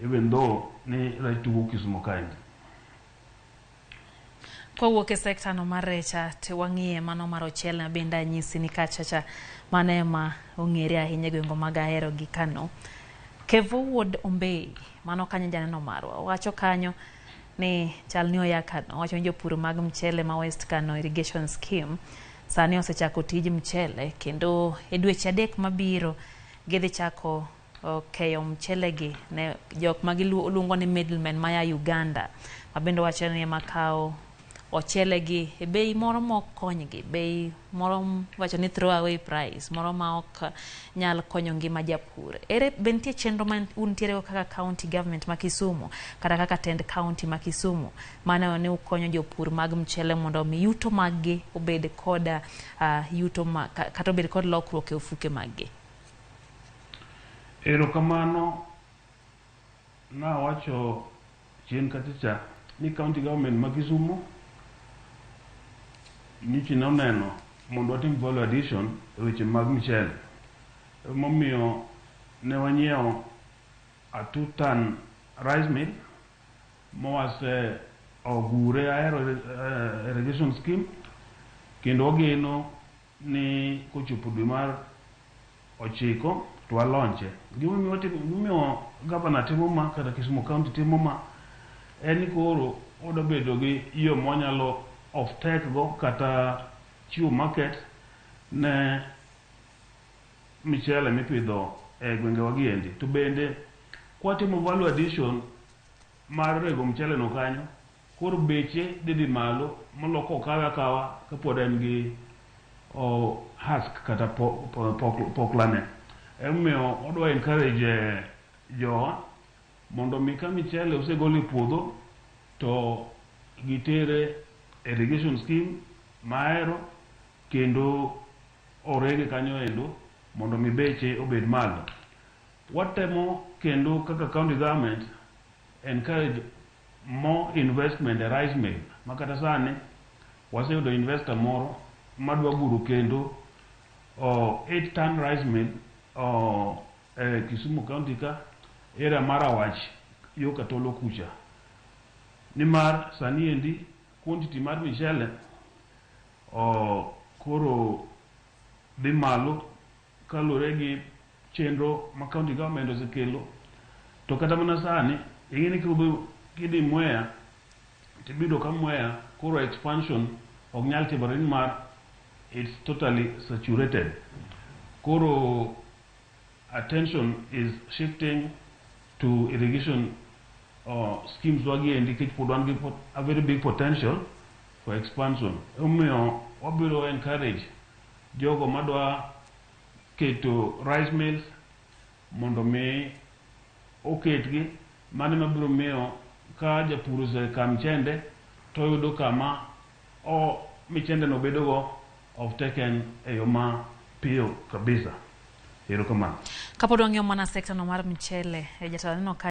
even though ni right to work is more kind. Kwawuok e sekta no mar recha te wang'iye mano mar ochele na bende anyisi ni kachacha mane ma ong'ere ahinya gwenge mag Ahero gi Kano. Kevo Wuod Ombei mano kanyo janeno marwa wacho kanyo ni chal ni oya Kano, wacho ni jopur mag mchele ma West Kano irrigation scheme sani osechako tij mchele kendo e dweche 3 mabiro gidhi chako keyo mchele gi ne jok ma giluongo ni middlemen maya Uganda, mabende wacho ni makawo ochele gi e bei moro mok konygi, bei moro wacho ni throw away price, moro ma ok nyal konyo ngima japur. Ere bentie chenro man untiere kaka county government ma Kisumu kata kaka tend county ma Kisumu mane ne ukonyo jopur mag mchele mondo mi yuto maggi obed koda yuto kata obed kod lokruok e ofuke maggi? Erokamano, na wacho chien katicha ni county government ma Kisumu nichi neno mondo watim value addition e weche mag mchele. Momiyo ne wanyiewo a 2-ton rice mill mowase ogure Ahero irrigation scheme kendo wageno ni kochopo dwe mar 9 to walonche. Gimomiyo gavana timo ma kata Kisumu County timo ma en ni koro oda bedo gi yo monyalo off take go kata chiwo market ne michele mipidho e gwenge wagiendi. To bende kwatimo value addition mar rego mchele no kanyo, koro beche dhi malo moloko okawe akawa kapod en gi husk kata poklane. Emomiyo odwa encourage jowa mondo mi ka michele osegol e puodho to gitere irrigation scheme ma Ahero kendo orege kanyo endo mondo mi beche obed malo. Watemo kendo kaka county government encourage more investment e rice mill makata sani waseyudo investor moro madwa guro kendo 8-ton rice mill Kisumu County ka area mar Awach yo Katolo kucha. Nimar sani endi quantity mar michele koro dhi malo kalure gi chenro ma county government osekelo. To kata mana sani ing'eni kidhi Mwea tibido ka Mwea koro expansion ok nyal timore nimar it's totally saturated. Koro attention is shifting to irrigation schemes wagiendi kich pod wan gi a very big potential for expansion. Omiyo wabiro encourage jogo madwa keto rice mills mondo mi oketgi, mane mabiro miyo ka japur osekam chende to yudo kama michende no bedogo of taken e yo ma piyo kabisa. Erokamano. Kapod wang'iyo mana sekta no mar mchele, jatelo